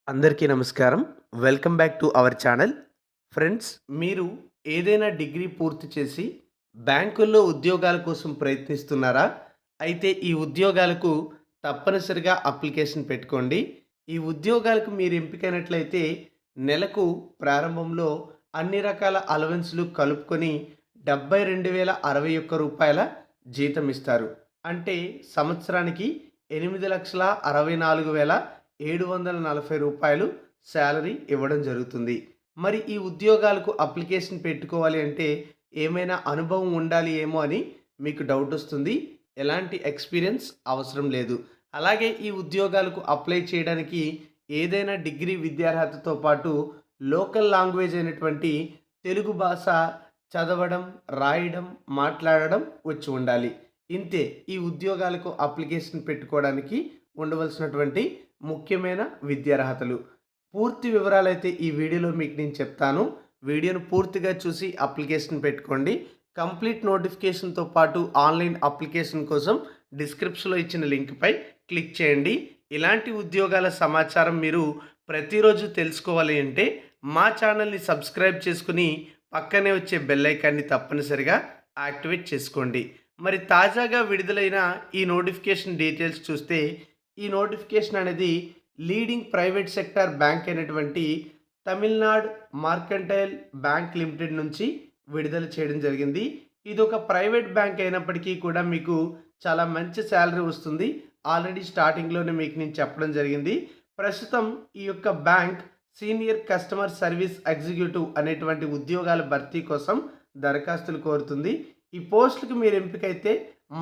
అందరికీ నమస్కారం. Welcome back to our channel. Friends, మీరు ఏదైనా డిగ్రీ పూర్తి చేసి బ్యాంకుల్లో ఉద్యోగాల కోసం ప్రయత్నిస్తున్నారా? అయితే ఈ ఉద్యోగాలకు తప్పనిసరిగా అప్లికేషన్ పెట్టుకోండి. ఈ ఉద్యోగాలకు మీరు ఎంపికైనట్లయితే నెలకు ప్రారంభంలో అన్ని రకాల అలవెన్స్‌లు కలుపుకొని రూ. 72,061 జీతం ఇస్తారు. అంటే సంవత్సరానికి రూ. 8,64,740 శాలరీ ఇవ్వడం జరుగుతుంది. మరి ఈ ఉద్యోగాలకు అప్లికేషన్ పెట్టుకోవాలి అంటే ఏమైనా అనుభవం ఉండాలి ఏమో అని మీకు డౌట్ వస్తుంది. ఎలాంటి ఎక్స్‌పీరియన్స్ అవసరం లేదు. అలాగే ఈ ఉద్యోగాలకు అప్లై చేయడానికి ఏదైనా డిగ్రీ విద్యార్హతతో పాటు లోకల్ లాంగ్వేజ్ అయినటువంటి తెలుగు భాష చదవడం, రాయడం, మాట్లాడడం వచ్చి ఉండాలి. ఇంతే ఈ ఉద్యోగాలకు అప్లికేషన్ పెట్టుకోవడానికి ఉండవలసినటువంటి ముఖ్యమైన విద్యార్హతలు. పూర్తి వివరాలైతే ఈ వీడియోలో మీకు నేను చెప్తాను. వీడియోను పూర్తిగా చూసి అప్లికేషన్ పెట్టుకోండి. కంప్లీట్ నోటిఫికేషన్‌తో పాటు ఆన్‌లైన్ అప్లికేషన్ కోసం డిస్క్రిప్షన్‌లో ఇచ్చిన లింక్‌పై క్లిక్ చేయండి. ఇలాంటి ఉద్యోగాల సమాచారం మీరు ప్రతిరోజు తెలుసుకోవాలి అంటే మా ఛానల్‌ని సబ్స్క్రైబ్ చేసుకొని పక్కనే వచ్చే బెల్ ఐకాన్‌ని తప్పనిసరిగా యాక్టివేట్ చేసుకోండి. మరి తాజాగా విడుదలైన ఈ నోటిఫికేషన్ డీటెయిల్స్ చూస్తే ఈ నోటిఫికేషన్ అనేది లీడింగ్ ప్రైవేట్ సెక్టార్ బ్యాంక్ అయినటువంటి తమిళనాడు మార్కంటైల్ బ్యాంక్ లిమిటెడ్ నుంచి విడుదల చేయడం జరిగింది. ఇది ఒక ప్రైవేట్ బ్యాంక్ అయినప్పటికీ కూడా మీకు చాలా మంచి శాలరీ వస్తుంది. ఆల్రెడీ స్టార్టింగ్లోనే మీకు నేను చెప్పడం జరిగింది. ప్రస్తుతం ఈ యొక్క bank senior customer service executive అనేటువంటి ఉద్యోగాల భర్తీ కోసం దరఖాస్తులు కోరుతుంది. ఈ పోస్టులకు మీరు ఎంపికైతే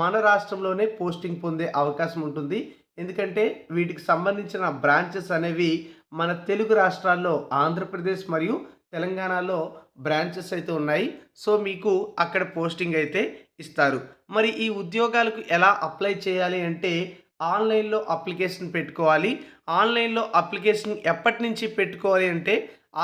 మన రాష్ట్రంలోనే పోస్టింగ్ పొందే అవకాశం ఉంటుంది. ఎందుకంటే వీటికి సంబంధించిన బ్రాంచెస్ అనేవి మన తెలుగు రాష్ట్రాల్లో ఆంధ్రప్రదేశ్ మరియు తెలంగాణలో బ్రాంచెస్ అయితే ఉన్నాయి. సో మీకు అక్కడ పోస్టింగ్ అయితే ఇస్తారు. మరి ఈ ఉద్యోగాలకు ఎలా అప్లై చేయాలి అంటే ఆన్లైన్లో అప్లికేషన్ పెట్టుకోవాలి. ఆన్లైన్లో అప్లికేషన్ ఎప్పటి నుంచి పెట్టుకోవాలి అంటే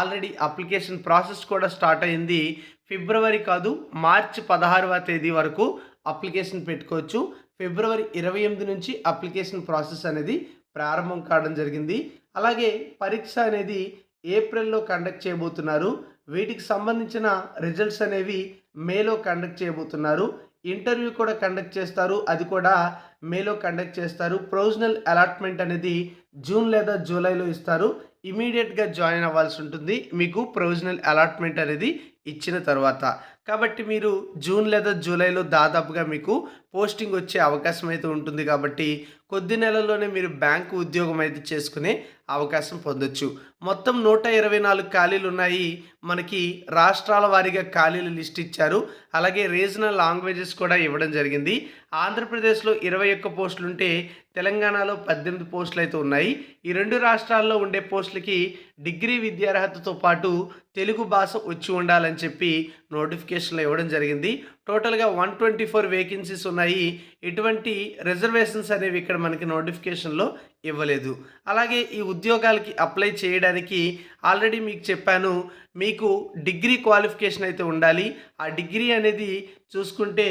ఆల్రెడీ అప్లికేషన్ ప్రాసెస్ కూడా స్టార్ట్ అయింది. ఫిబ్రవరి కాదు, మార్చి 16వ తేదీ వరకు అప్లికేషన్ పెట్టుకోవచ్చు. ఫిబ్రవరి 28 నుంచి అప్లికేషన్ ప్రాసెస్ అనేది ప్రారంభం కావడం జరిగింది. అలాగే పరీక్ష అనేది ఏప్రిల్‌లో కండక్ట్ చేయబోతున్నారు. వీటికి సంబంధించిన రిజల్ట్స్ అనేవి మేలో కండక్ట్ చేయబోతున్నారు. ఇంటర్వ్యూ కూడా కండక్ట్ చేస్తారు. అది కూడా మేలో కండక్ట్ చేస్తారు. ప్రొవిజనల్ అలాట్‌మెంట్ అనేది జూన్ లేదా జూలైలో ఇస్తారు. ఇమ్మీడియేట్‌గా జాయిన్ అవ్వాల్సి ఉంటుంది మీకు ప్రొవిజనల్ అలాట్‌మెంట్ అనేది ఇచ్చిన తర్వాత. కాబట్టి మీరు జూన్ లేదా జూలైలో దాదాపుగా మీకు పోస్టింగ్ వచ్చే అవకాశం అయితే ఉంటుంది. కాబట్టి కొద్ది నెలల్లోనే మీరు బ్యాంకు ఉద్యోగం అయితే చేసుకునే అవకాశం పొందొచ్చు. మొత్తం 124 ఖాళీలు ఉన్నాయి. మనకి రాష్ట్రాల వారీగా ఖాళీలు లిస్ట్ ఇచ్చారు. అలాగే రీజనల్ లాంగ్వేజెస్ కూడా ఇవ్వడం జరిగింది. ఆంధ్రప్రదేశ్లో 21 పోస్టులు ఉంటే తెలంగాణలో 18 పోస్టులు అయితే ఉన్నాయి. ఈ రెండు రాష్ట్రాల్లో ఉండే పోస్టులకి డిగ్రీ విద్యార్హతతో పాటు తెలుగు భాష వచ్చి ఉండాలని చెప్పి నోటిఫికేషన్లో ఇవ్వడం జరిగింది. టోటల్గా 124 వేకెన్సీస్ ఉన్నాయి. ఎటువంటి రిజర్వేషన్స్ అనేవి ఇక్కడ మనకి నోటిఫికేషన్లో ఇవ్వలేదు. అలాగే ఈ ఉద్యోగాలకి అప్లై చేయడానికి ఆల్రెడీ మీకు చెప్పాను, మీకు డిగ్రీ క్వాలిఫికేషన్ అయితే ఉండాలి. ఆ డిగ్రీ అనేది చూసుకుంటే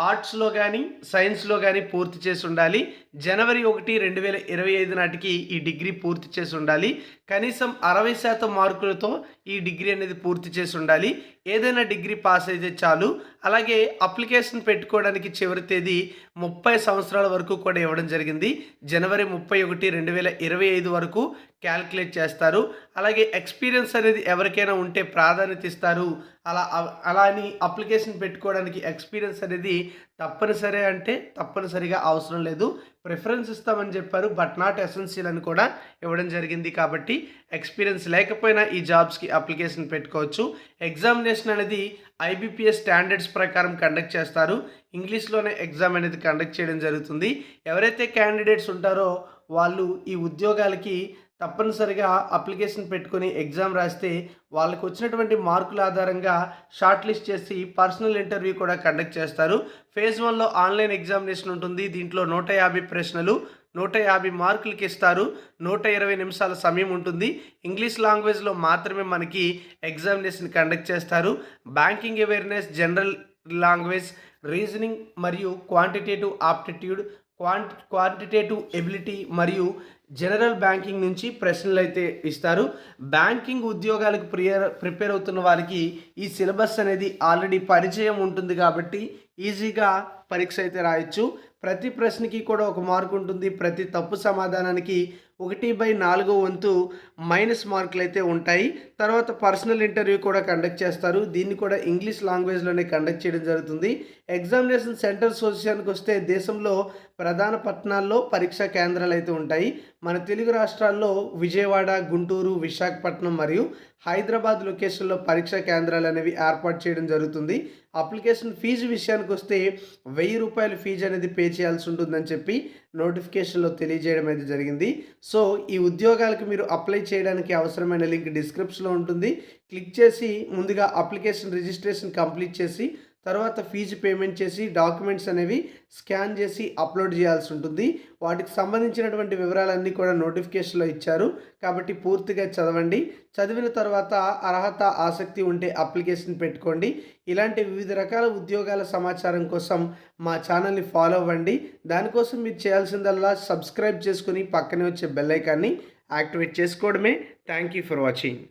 ఆర్ట్స్‌లో గానీ, సైన్స్‌లో గానీ పూర్తి చేసి ఉండాలి. జనవరి 1, 2025 నాటికి ఈ డిగ్రీ పూర్తి చేసి ఉండాలి. కనీసం 60% మార్కులతో ఈ డిగ్రీ అనేది పూర్తి చేసి ఉండాలి. ఏదైనా డిగ్రీ పాస్ అయితే చాలు. అలాగే అప్లికేషన్ పెట్టుకోవడానికి చివరి తేదీ 30 సంవత్సరాల వరకు కూడా ఇవ్వడం జరిగింది. జనవరి 31, 2025 వరకు క్యాలిక్యులేట్ చేస్తారు. అలాగే ఎక్స్‌పీరియన్స్ అనేది ఎవరికైనా ఉంటే ప్రాధాన్యత ఇస్తారు. అలా అని అప్లికేషన్ పెట్టుకోవడానికి ఎక్స్‌పీరియన్స్ అనేది తప్పనిసరి అంటే తప్పనిసరిగా అవసరం లేదు. ప్రిఫరెన్స్ ఇస్తామని చెప్పారు. బట్ నాట్ ఎసెన్షియల్ అని కూడా ఇవ్వడం జరిగింది. కాబట్టి ఎక్స్‌పీరియన్స్ లేకపోయినా ఈ జాబ్స్‌కి అప్లికేషన్ పెట్టుకోవచ్చు. ఎగ్జామినేషన్ అనేది ఐబీపీఎస్ స్టాండర్డ్స్ ప్రకారం కండక్ట్ చేస్తారు. ఇంగ్లీష్‌లోనే ఎగ్జామ్ అనేది కండక్ట్ చేయడం జరుగుతుంది. ఎవరైతే క్యాండిడేట్స్ ఉంటారో వాళ్ళు ఈ ఉద్యోగాలకి తప్పనిసరిగా అప్లికేషన్ పెట్టుకొని ఎగ్జామ్ రాస్తే వాళ్ళకు వచ్చినటువంటి మార్కుల ఆధారంగా షార్ట్ లిస్ట్ చేసి పర్సనల్ ఇంటర్వ్యూ కూడా కండక్ట్ చేస్తారు. ఫేజ్ 1లో ఆన్లైన్ ఎగ్జామినేషన్ ఉంటుంది. దీంట్లో 150 ప్రశ్నలు, 150 మార్కులకి ఇస్తారు. 120 నిమిషాల సమయం ఉంటుంది. ఇంగ్లీష్ లాంగ్వేజ్లో మాత్రమే మనకి ఎగ్జామినేషన్ కండక్ట్ చేస్తారు. Banking awareness, general language, reasoning మరియు క్వాంటిటేటివ్ ఆప్టిట్యూడ్, క్వాంటిటేటివ్ ఎబిలిటీ మరియు జనరల్ బ్యాంకింగ్ నుంచి ప్రశ్నలు అయితే ఇస్తారు. బ్యాంకింగ్ ఉద్యోగాలకు ప్రిపేర్ అవుతున్న వారికి ఈ సిలబస్ అనేది ఆల్రెడీ పరిచయం ఉంటుంది కాబట్టి ఈజీగా పరీక్ష అయితే రాయొచ్చు. ప్రతి ప్రశ్నకి కూడా ఒక మార్కు ఉంటుంది. ప్రతి తప్పు సమాధానానికి 1/4 వంతు మైనస్ మార్కులు అయితే ఉంటాయి. తర్వాత పర్సనల్ ఇంటర్వ్యూ కూడా కండక్ట్ చేస్తారు. దీన్ని కూడా ఇంగ్లీష్ లాంగ్వేజ్లోనే కండక్ట్ చేయడం జరుగుతుంది. ఎగ్జామినేషన్ సెంటర్స్ విషయానికి వస్తే దేశంలో ప్రధాన పట్టణాల్లో పరీక్షా కేంద్రాలు అయితే ఉంటాయి. మన తెలుగు రాష్ట్రాల్లో విజయవాడ, గుంటూరు, విశాఖపట్నం మరియు హైదరాబాద్ లొకేషన్లో పరీక్షా కేంద్రాలు అనేవి ఏర్పాటు చేయడం జరుగుతుంది. అప్లికేషన్ ఫీజు విషయానికి వస్తే ₹1000 ఫీజు అనేది పే చేయాల్సి ఉంటుందని చెప్పి నోటిఫికేషన్లో తెలియజేయడం అయితే జరిగింది. సో ఈ ఉద్యోగాలకు మీరు అప్లై చేయడానికి అవసరమైన లింక్ డిస్క్రిప్షన్లో ఉంటుంది. క్లిక్ చేసి ముందుగా అప్లికేషన్ రిజిస్ట్రేషన్ కంప్లీట్ చేసి తర్వాత ఫీజు పేమెంట్ చేసి డాక్యుమెంట్స్ అనేవి స్కాన్ చేసి అప్లోడ్ చేయాల్సి ఉంటుంది. వాటికి సంబంధించినటువంటి వివరాలన్నీ కూడా నోటిఫికేషన్లో ఇచ్చారు కాబట్టి పూర్తిగా చదవండి. చదివిన తర్వాత అర్హత, ఆసక్తి ఉంటే అప్లికేషన్ పెట్టుకోండి. ఇలాంటి వివిధ రకాల ఉద్యోగాల సమాచారం కోసం మా ఛానల్ని ఫాలో అవ్వండి. దానికోసం మీరు చేయాల్సిందల్లా సబ్స్క్రైబ్ చేసుకుని పక్కనే వచ్చే బెల్ ఐకాన్ని యాక్టివేట్ చేసుకోవడమే. Thank you for watching.